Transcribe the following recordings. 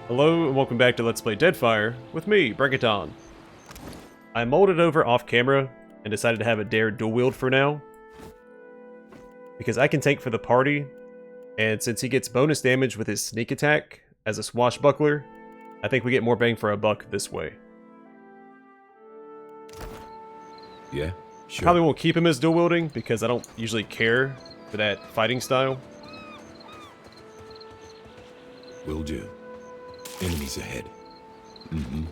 Hello and welcome back to Let's Play Deadfire with me, Bring It On. I mulled it over off camera and decided to have Edér dual wield for now, because I can tank for the party, and since he gets bonus damage with his sneak attack as a swashbuckler, I think we get more bang for our buck this way. Yeah, sure. Probably won't keep him as dual wielding because I don't usually care for that fighting style. Will do. Enemies ahead. Mm-hmm.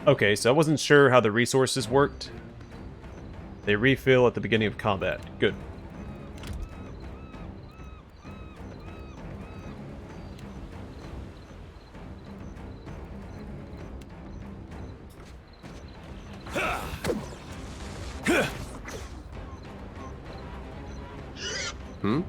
Okay, so I wasn't sure how the resources worked. They refill at the beginning of combat. Good. Hmm?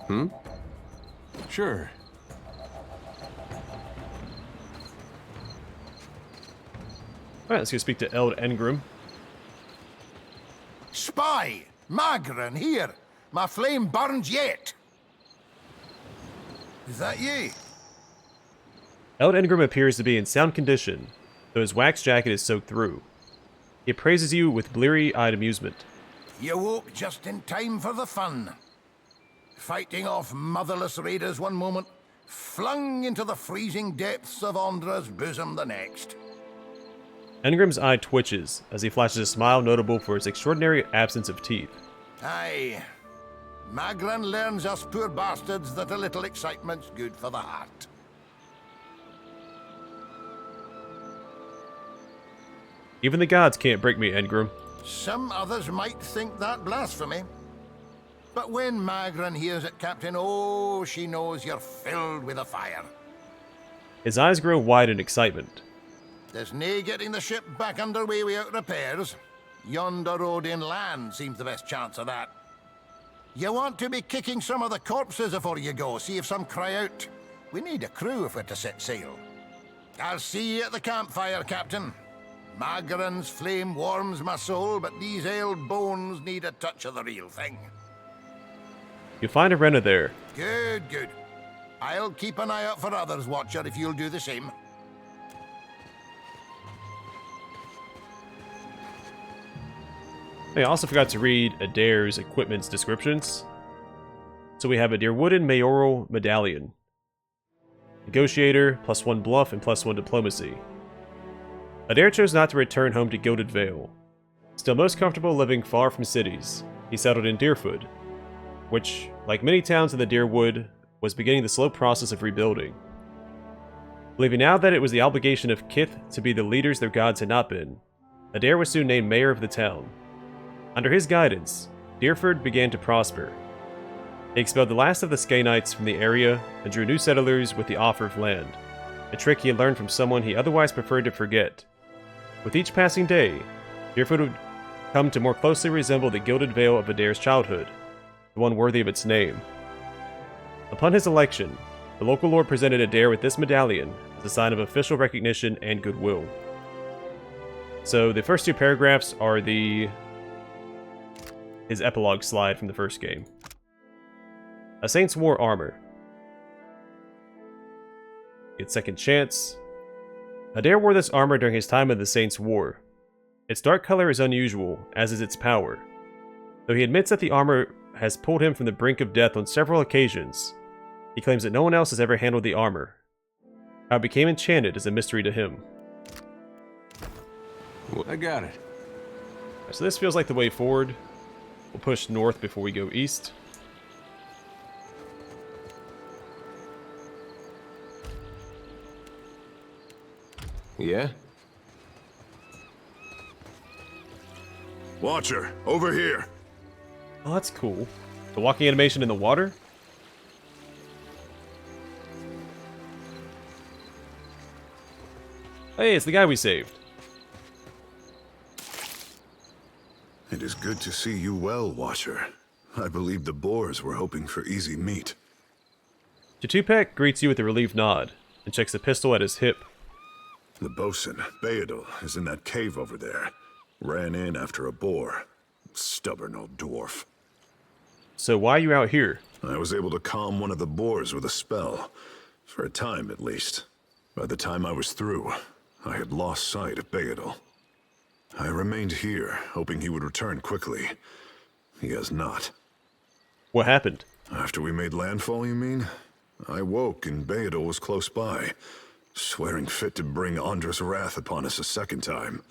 Hmm? Sure. Alright, let's go speak to Engrim. Spy! Magran, here! My flame burns yet! Is that ye? Engrim appears to be in sound condition, though his wax jacket is soaked through. He praises you with bleary-eyed amusement. You woke just in time for the fun. Fighting off motherless raiders one moment, flung into the freezing depths of Ondra's bosom the next. Engrim's eye twitches as he flashes a smile notable for its extraordinary absence of teeth. Aye. Magran learns us poor bastards that a little excitement's good for the heart. Even the gods can't break me, Engrim. Some others might think that blasphemy. But when Magran hears it, Captain, oh, she knows you're filled with a fire. His eyes grow wide in excitement. There's nae getting the ship back underway without repairs. Yonder road inland seems the best chance of that. You want to be kicking some of the corpses before you go, see if some cry out. We need a crew if we're to set sail. I'll see you at the campfire, Captain. Magran's flame warms my soul, but these ailed bones need a touch of the real thing. You find a Renna there. Good, good. I'll keep an eye out for others, Watcher, if you'll do the same. I also forgot to read Edér's equipment's descriptions. So we have a wooden mayoral medallion. Negotiator, +1 bluff, and +1 diplomacy. Edér chose not to return home to Gilded Vale. Still most comfortable living far from cities, he settled in Deerfoot, which, like many towns in the Deerwood, was beginning the slow process of rebuilding. Believing now that it was the obligation of Kith to be the leaders their gods had not been, Edér was soon named mayor of the town. Under his guidance, Deerfoot began to prosper. He expelled the last of the Skanites from the area and drew new settlers with the offer of land, a trick he had learned from someone he otherwise preferred to forget. With each passing day, Deerfoot would come to more closely resemble the Gilded Vale of Edér's childhood, the one worthy of its name. Upon his election, the local lord presented Edér with this medallion as a sign of official recognition and goodwill. So the first two paragraphs are his epilogue slide from the first game. A Saint's War armor. Its second chance. Edér wore this armor during his time in the Saints' War. Its dark color is unusual, as is its power. Though he admits that the armor has pulled him from the brink of death on several occasions, he claims that no one else has ever handled the armor. How it became enchanted is a mystery to him. I got it. So this feels like the way forward. We'll push north before we go east. Yeah? Watcher, over here. Oh, that's cool. The walking animation in the water? Hey, it's the guy we saved. It is good to see you well, Watcher. I believe the Boers were hoping for easy meat. Chatupak greets you with a relieved nod and checks the pistol at his hip. The bosun, Beodul, is in that cave over there. Ran in after a boar. Stubborn old dwarf. So why are you out here? I was able to calm one of the boars with a spell. For a time, at least. By the time I was through, I had lost sight of Beodul. I remained here, hoping he would return quickly. He has not. What happened? After we made landfall, you mean? I woke and Beodul was close by, swearing fit to bring Andra's wrath upon us a second time.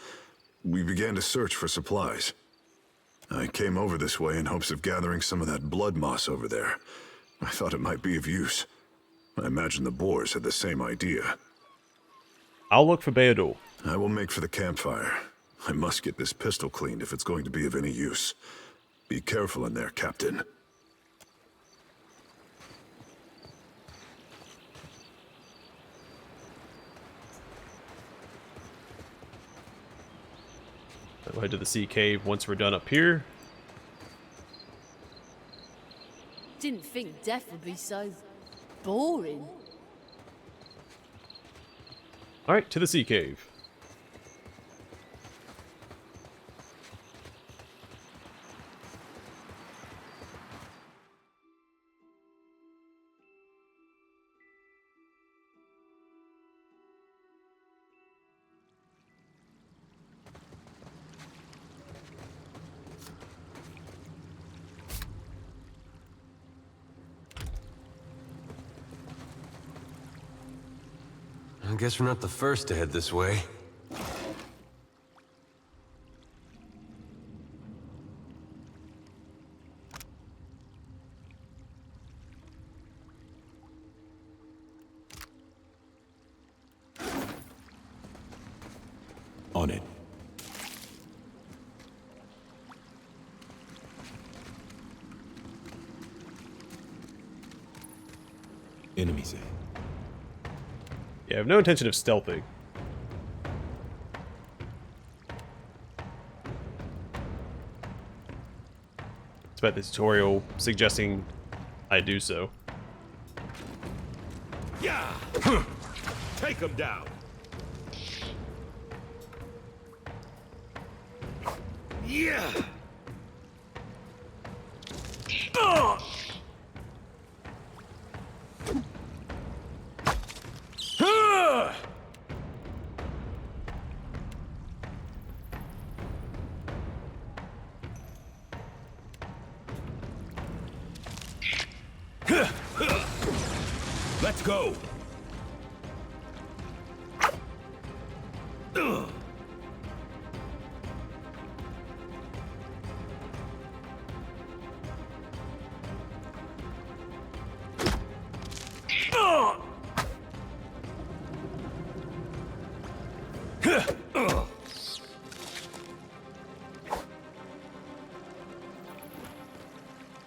We began to search for supplies. I came over this way in hopes of gathering some of that blood moss over there. I thought it might be of use. I imagine the Boers had the same idea. I'll look for Beodul. I will make for the campfire. I must get this pistol cleaned if it's going to be of any use. Be careful in there, Captain. We'll head to the sea cave once we're done up here. Didn't think death would be so boring. Alright, to the sea cave. I guess we're not the first to head this way. On it. Enemies ahead. Yeah, I have no intention of stealthing. It's about the tutorial suggesting I do so. Yeah! Take him down! Yeah! Let's go!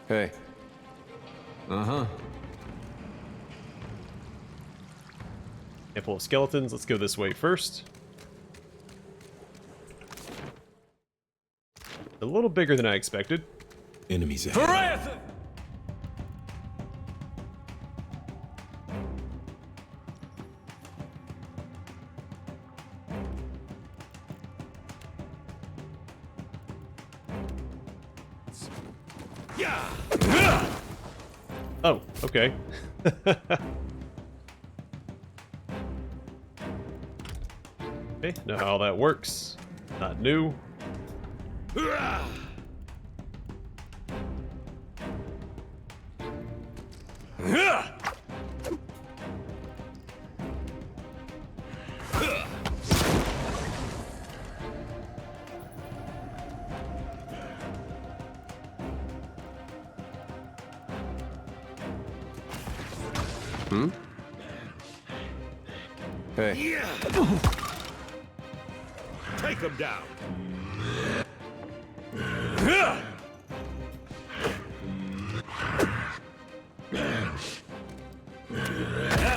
Hey. Uh-huh. Handful of skeletons. Let's go this way first. A little bigger than I expected. Enemies ahead. Oh, okay. Okay, know how that works. Not new. Hey. Take him down!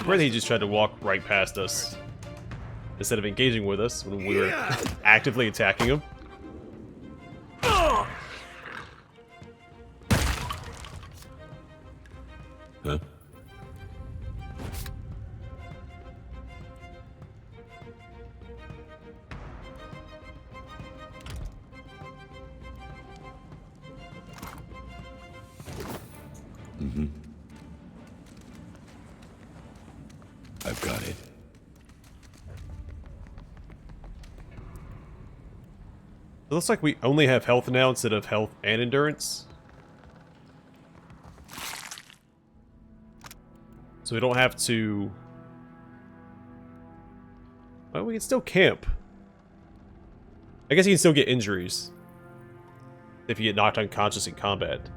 Where he just tried to walk right past us. instead of engaging with us when we were actively attacking him. Huh? I've got it. It looks like we only have health now instead of health and endurance. So we don't have to... Well, we can still camp. I guess you can still get injuries if you get knocked unconscious in combat.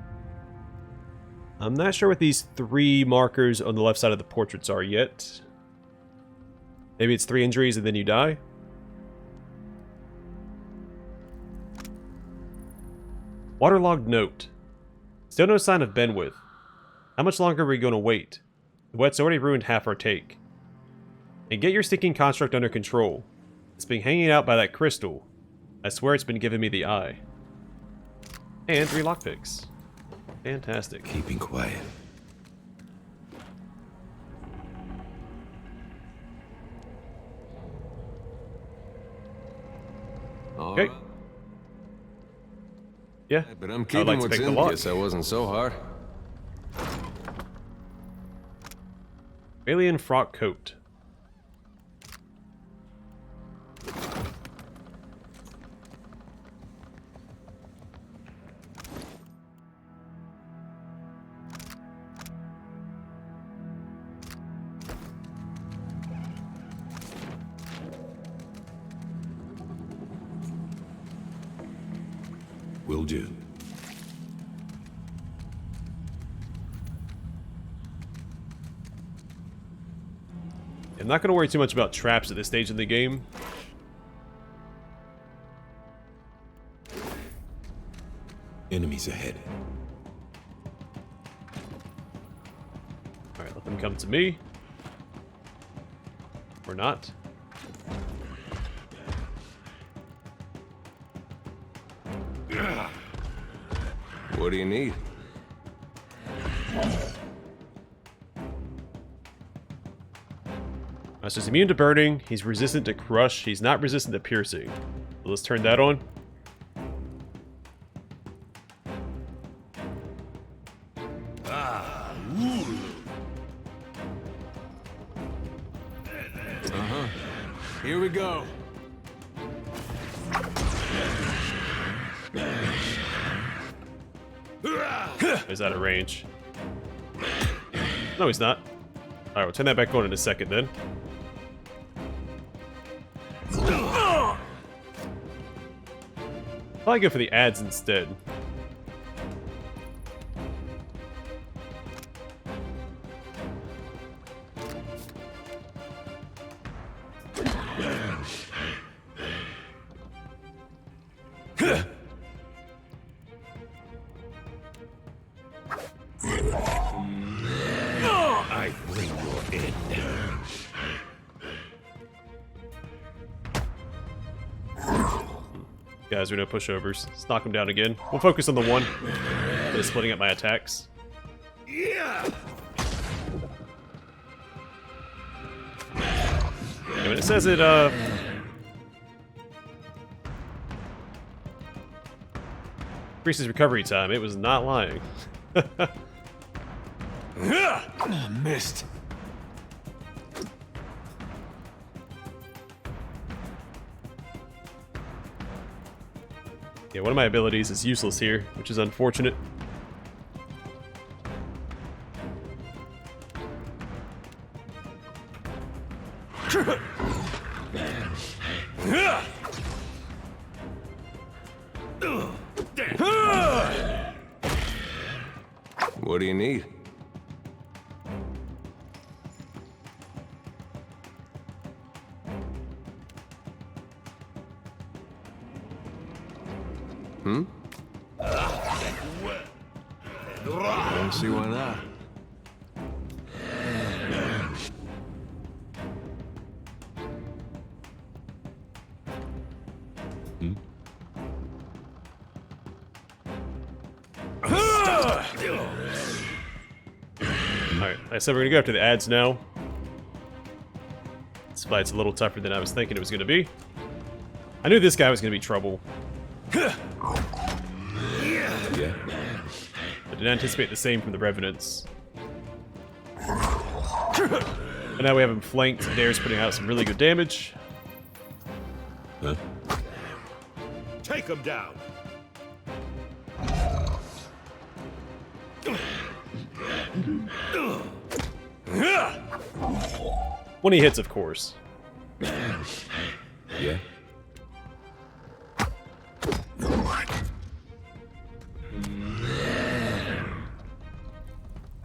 I'm not sure what these 3 markers on the left side of the portraits are yet. Maybe it's 3 injuries and then you die? Waterlogged note. Still no sign of Benwith. How much longer are we going to wait? The wet's already ruined half our take. And get your stinking construct under control. It's been hanging out by that crystal. I swear it's been giving me the eye. And 3 lockpicks. Fantastic. Keeping quiet. Okay. Yeah. But I'm I'd keeping like to what's pick the in lock. case I wasn't so hard. Alien frock coat. Will do. I'm not going to worry too much about traps at this stage in the game. Enemies ahead. Alright, let them come to me. Or not. What do you need? So he's immune to burning, he's resistant to crush, he's not resistant to piercing. So let's turn that on. Here we go. He's out of range. No, he's not. Alright, we'll turn that back on in a second then. Probably go for the ads instead. I bring your end. Guys, we no pushovers. Let's knock him down again. We'll focus on the one. Just splitting up my attacks. Yeah. Yeah, when it says it, increases recovery time, it was not lying. Missed. Yeah, one of my abilities is useless here, which is unfortunate. What do you need? I don't see why not. So we're gonna go after the ads now. This fight's a little tougher than I was thinking it was gonna be. I knew this guy was gonna be trouble. Yeah. I didn't anticipate the same from the Revenants. And now we have him flanked. Edér's putting out some really good damage. Huh? Take him down. 20 hits, of course. Yeah.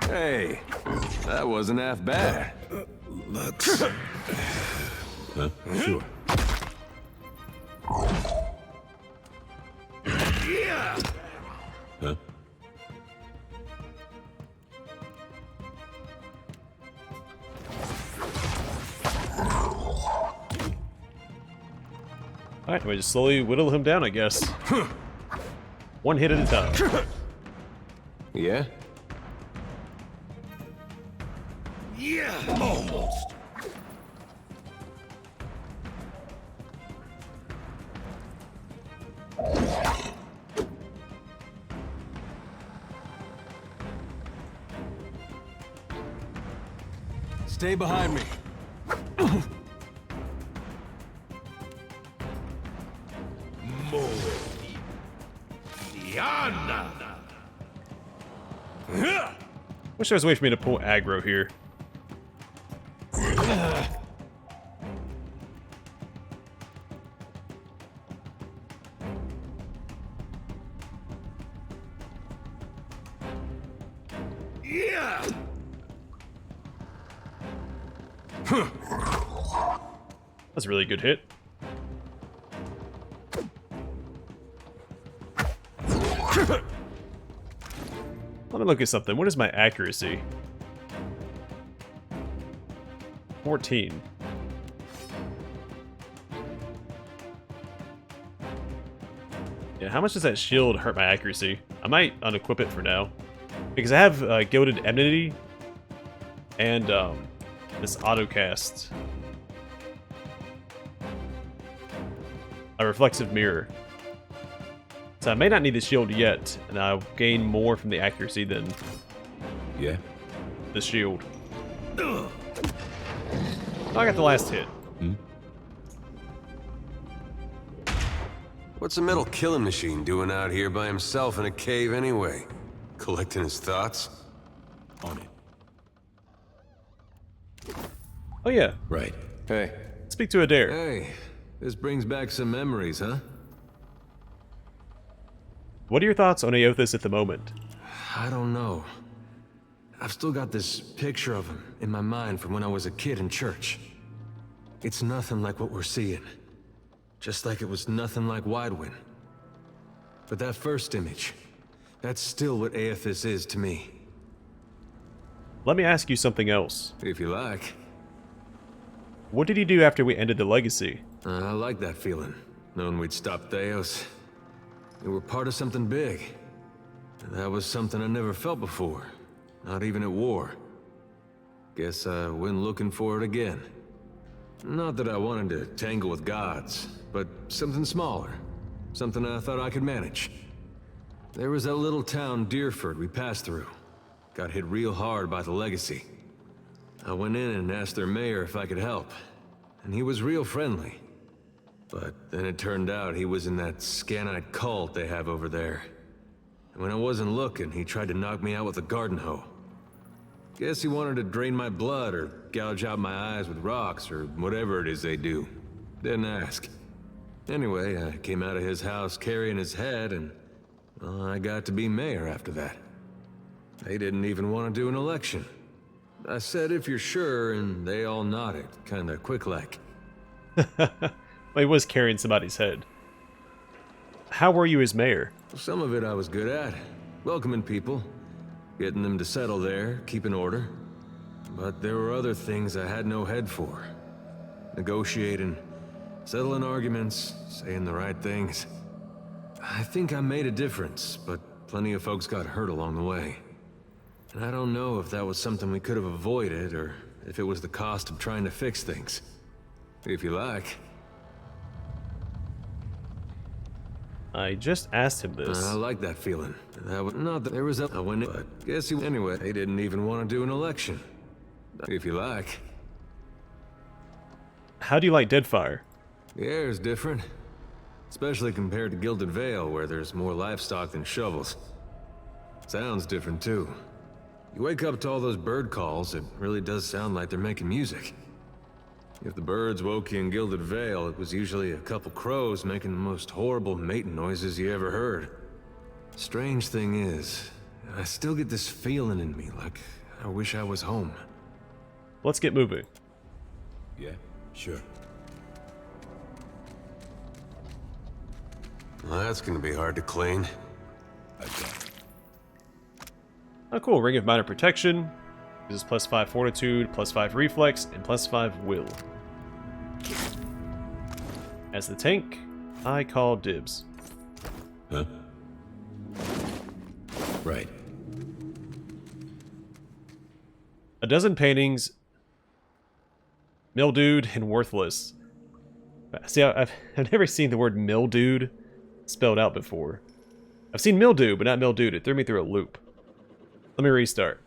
Hey, that wasn't half bad. Let's... Huh? Sure. Yeah. Huh? Alright, we just slowly whittle him down, I guess. One hit at a time. Yeah? Yeah. Almost. Stay behind me. Yana. Wish there was a way for me to pull aggro here. Yeah. That's a really good hit. Let me look at something. What is my accuracy? 14. Yeah, how much does that shield hurt my accuracy? I might unequip it for now. Because I have Gilded Enmity and this autocast. A reflexive mirror. So I may not need the shield yet, and I'll gain more from the accuracy than Yeah? the shield. Oh, I got the last hit. What's a metal killing machine doing out here by himself in a cave anyway? Collecting his thoughts? On it. Oh yeah, Right. Hey. speak to Edér. Hey, this brings back some memories, huh? What are your thoughts on Eothas at the moment? I don't know. I've still got this picture of him in my mind from when I was a kid in church. It's nothing like what we're seeing. Just like it was nothing like Widewind. But that first image, that's still what Eothas is to me. Let me ask you something else. If you like. What did you do after we ended the Legacy? I like that feeling, knowing we'd stopped Theos. We were part of something big. That was something I never felt before. Not even at war. Guess I went looking for it again. Not that I wanted to tangle with gods, but something smaller. Something I thought I could manage. There was that little town, Deerford, we passed through. Got hit real hard by the Legacy. I went in and asked their mayor if I could help. And he was real friendly. But then it turned out he was in that Scanite cult they have over there. And when I wasn't looking, he tried to knock me out with a garden hoe. Guess he wanted to drain my blood or gouge out my eyes with rocks or whatever it is they do. Didn't ask. Anyway, I came out of his house carrying his head and, well, I got to be mayor after that. They didn't even want to do an election. I said, if you're sure, and they all nodded, kinda quick-like. Well, he was carrying somebody's head. How were you as mayor? Some of it I was good at. Welcoming people. Getting them to settle there, keeping order. But there were other things I had no head for. Negotiating, settling arguments, saying the right things. I think I made a difference, but plenty of folks got hurt along the way. And I don't know if that was something we could have avoided, or if it was the cost of trying to fix things. If you like. I just asked him this. I like that feeling. That was not that there was a win, but guess he anyway. They didn't even want to do an election. If you like. How do you like Deadfire? The air is different, especially compared to Gilded Vale, where there's more livestock than shovels. Sounds different too. You wake up to all those bird calls, it really does sound like they're making music. If the birds woke you in Gilded Vale, it was usually a couple crows making the most horrible mating noises you ever heard. Strange thing is, I still get this feeling in me, like I wish I was home. Let's get moving. Yeah, sure. Well, that's gonna be hard to clean. I got it. Oh cool, Ring of Minor Protection. This is +5 Fortitude, +5 Reflex, and +5 Will. As the tank, I call dibs. Huh? Right. A dozen paintings, mildewed and worthless. See, I've never seen the word mildewed spelled out before. I've seen mildew, but not mildewed. It threw me through a loop. Let me restart.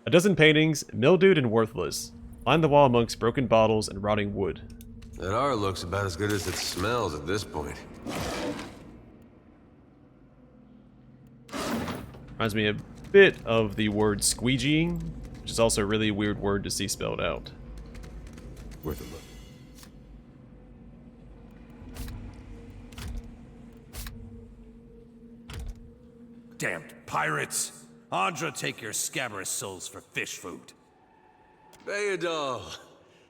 A dozen paintings, mildewed and worthless, line the wall amongst broken bottles and rotting wood. That art looks about as good as it smells at this point. Reminds me a bit of the word squeegeeing, which is also a really weird word to see spelled out. Worth a look. Damned pirates! Andra, take your scabrous souls for fish food. Beodul!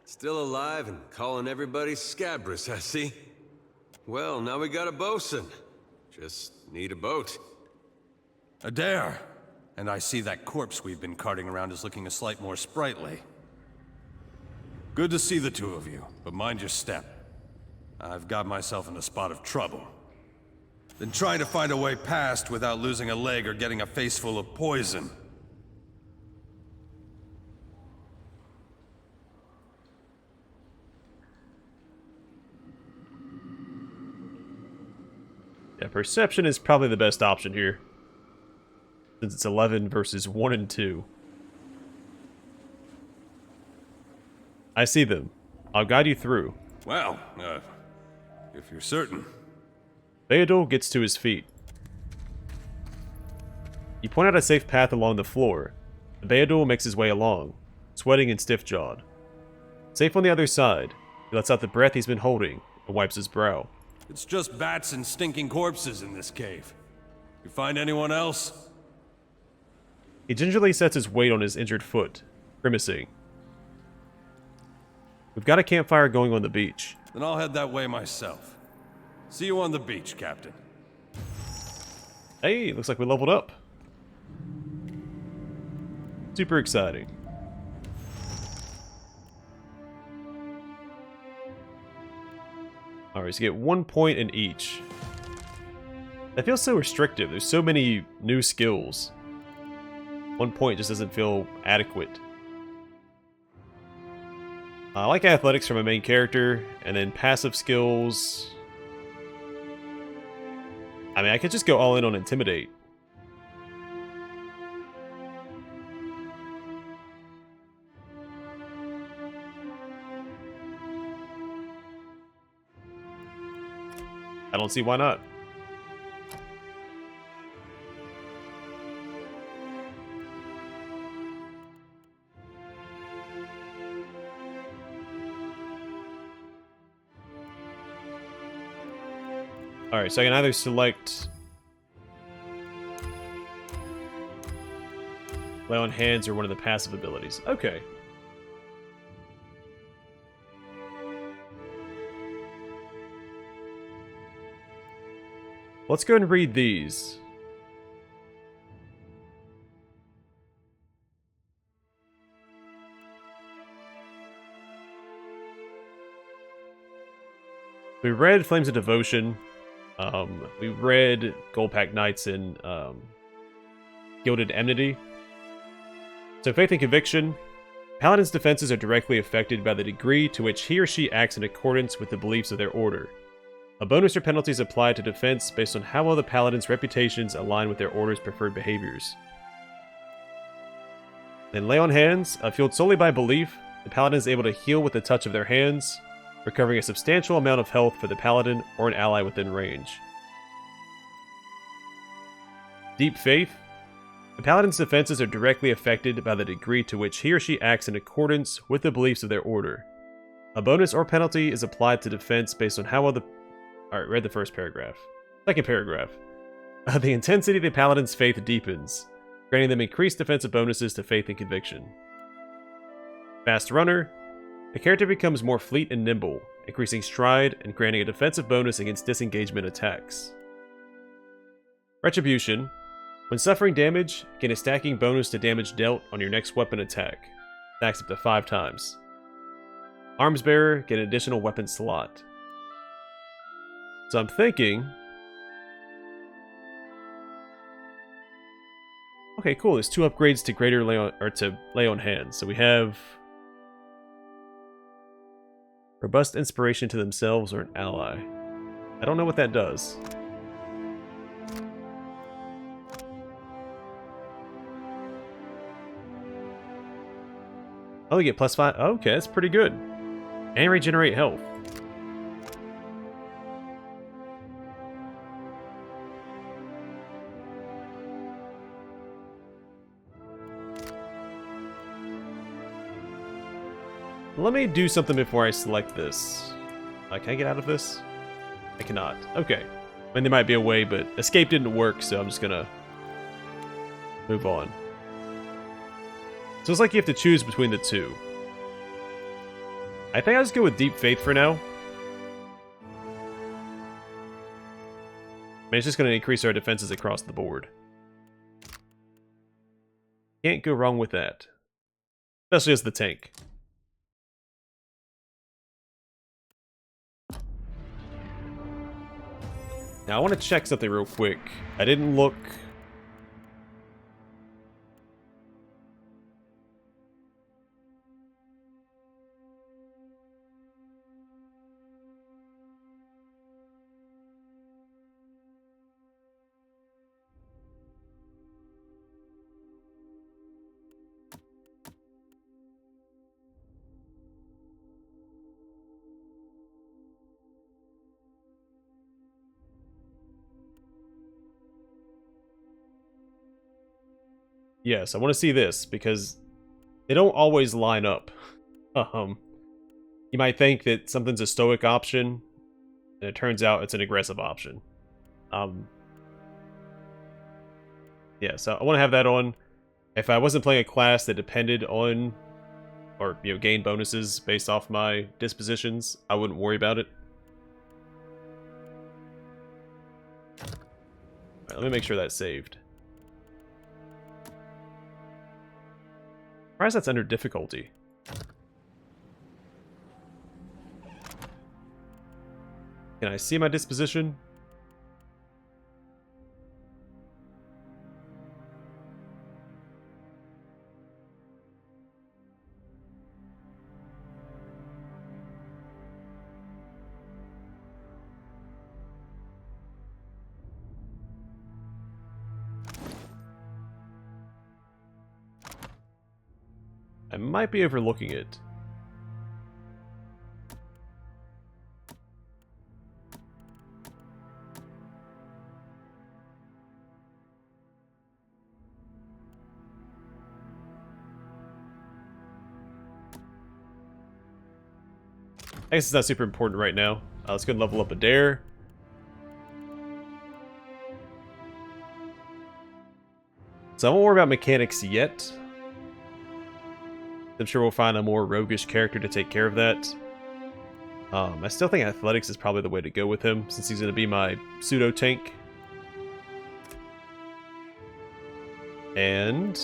Still alive and calling everybody scabrous, I see. Well, now we got a bosun. Just need a boat. Edér! And I see that corpse we've been carting around is looking a slight more sprightly. Good to see the two of you, but mind your step. I've got myself in a spot of trouble. Been trying to find a way past without losing a leg or getting a face full of poison. Yeah, perception is probably the best option here, since it's 11 versus 1 and 2. I see them. I'll guide you through. Well, if you're certain. Beodul gets to his feet. You point out a safe path along the floor. Beodul makes his way along, sweating and stiff-jawed. Safe on the other side, he lets out the breath he's been holding and wipes his brow. It's just bats and stinking corpses in this cave. You find anyone else? He gingerly sets his weight on his injured foot, grimacing. We've got a campfire going on the beach. Then I'll head that way myself. See you on the beach, Captain. Hey, looks like we leveled up. Super exciting. Alright, so you get 1 point in each. That feels so restrictive. There's so many new skills. 1 point just doesn't feel adequate. I like athletics for my main character, and then passive skills. I mean, I could just go all in on Intimidate. I don't see why not. Alright, so I can either select Lay on Hands or one of the passive abilities. Okay. Let's go and read these. We read Flames of Devotion. We read Gold Pack Knights in Gilded Enmity. So faith and conviction. Paladin's defenses are directly affected by the degree to which he or she acts in accordance with the beliefs of their order. A bonus or penalty is applied to defense based on how well the Paladin's reputations align with their order's preferred behaviors. Then lay on hands. Fueled solely by belief, the Paladin is able to heal with the touch of their hands, recovering a substantial amount of health for the Paladin or an ally within range. Deep faith. The Paladin's defenses are directly affected by the degree to which he or she acts in accordance with the beliefs of their order. A bonus or penalty is applied to defense based on how well the... Alright, read the first paragraph. Second paragraph. The intensity of the Paladin's faith deepens, granting them increased defensive bonuses to faith and conviction. Fast runner. The character becomes more fleet and nimble, increasing stride and granting a defensive bonus against disengagement attacks. Retribution. When suffering damage, gain a stacking bonus to damage dealt on your next weapon attack. Stacks up to 5 times. Arms bearer, get an additional weapon slot. So I'm thinking... Okay, cool. There's 2 upgrades to greater lay on hands. So we have robust inspiration to themselves or an ally. I don't know what that does. Oh, you get +5. Okay, that's pretty good. And regenerate health. Let me do something before I select this. Can I get out of this? I cannot. Okay. I mean, there might be a way, but escape didn't work, so I'm just gonna move on. So it's like you have to choose between the 2. I think I'll just go with Deep Faith for now. I mean, it's just going to increase our defenses across the board. Can't go wrong with that. Especially as the tank. Now I want to check something real quick. I didn't look... Yes, I want to see this, because they don't always line up. You might think that something's a stoic option, and it turns out it's an aggressive option. Yeah, so I want to have that on. If I wasn't playing a class that depended on, or, gained bonuses based off my dispositions, I wouldn't worry about it. Alright, let me make sure that's saved. Surprised that's under difficulty. Can I see my disposition? I might be overlooking it. I guess it's not super important right now. Let's go and level up Edér. So I won't worry about mechanics yet. I'm sure we'll find a more roguish character to take care of that. I still think athletics is probably the way to go with him, since he's going to be my pseudo-tank. And...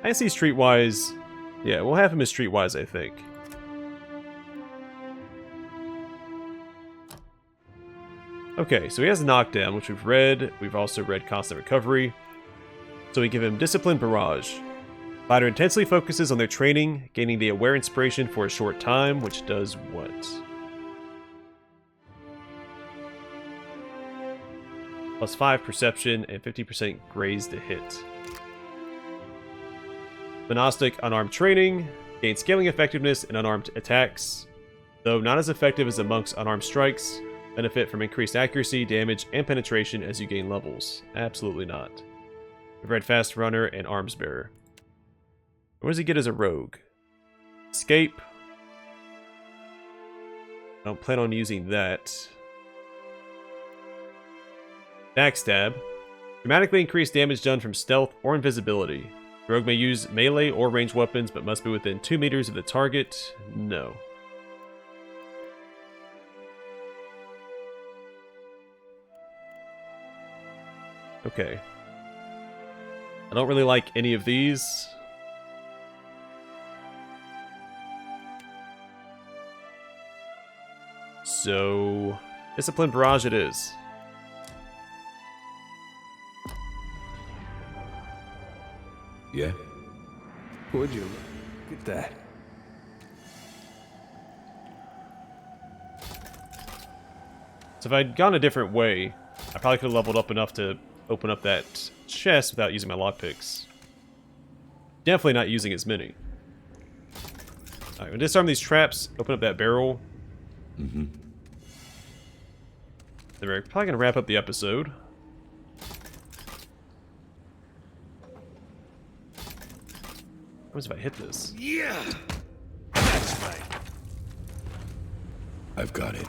I see Streetwise. Yeah, we'll have him as Streetwise, I think. Okay, so he has knockdown, which we've read. We've also read constant recovery. So we give him discipline barrage. Fighter intensely focuses on their training, gaining the aware inspiration for a short time, which does what? +5 perception and 50% graze to hit. Monastic unarmed training gains scaling effectiveness in unarmed attacks, though not as effective as the monk's unarmed strikes. Benefit from increased accuracy, damage, and penetration as you gain levels. Absolutely not. We've read fast runner and arms bearer. What does he get as a rogue? Escape. I don't plan on using that. Backstab. Dramatically increased damage done from stealth or invisibility. Rogue may use melee or ranged weapons, but must be within 2 meters of the target. No. Okay. I don't really like any of these. So, discipline barrage it is. Yeah? Would you look at that? So if I'd gone a different way, I probably could have leveled up enough to open up that chest without using my lockpicks. Definitely not using as many. Alright, we'll disarm these traps, open up that barrel. Then we're probably going to wrap up the episode. What happens if I hit this? Yeah! That's right. I've got it.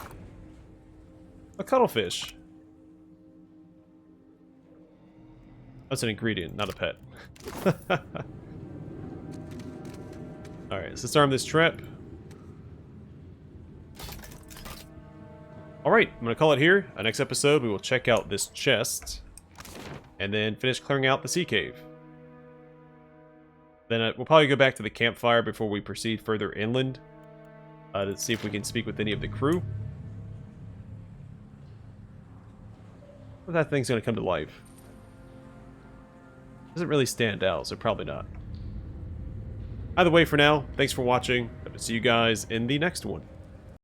A cuttlefish. That's an ingredient, not a pet. Alright, let's disarm this trap. Alright, I'm going to call it here. Next episode, we will check out this chest. And then finish clearing out the sea cave. Then we'll probably go back to the campfire before we proceed further inland. To see if we can speak with any of the crew. But that thing's going to come to life. Doesn't really stand out, so probably not. Either way, for now, thanks for watching. Hope to see you guys in the next one.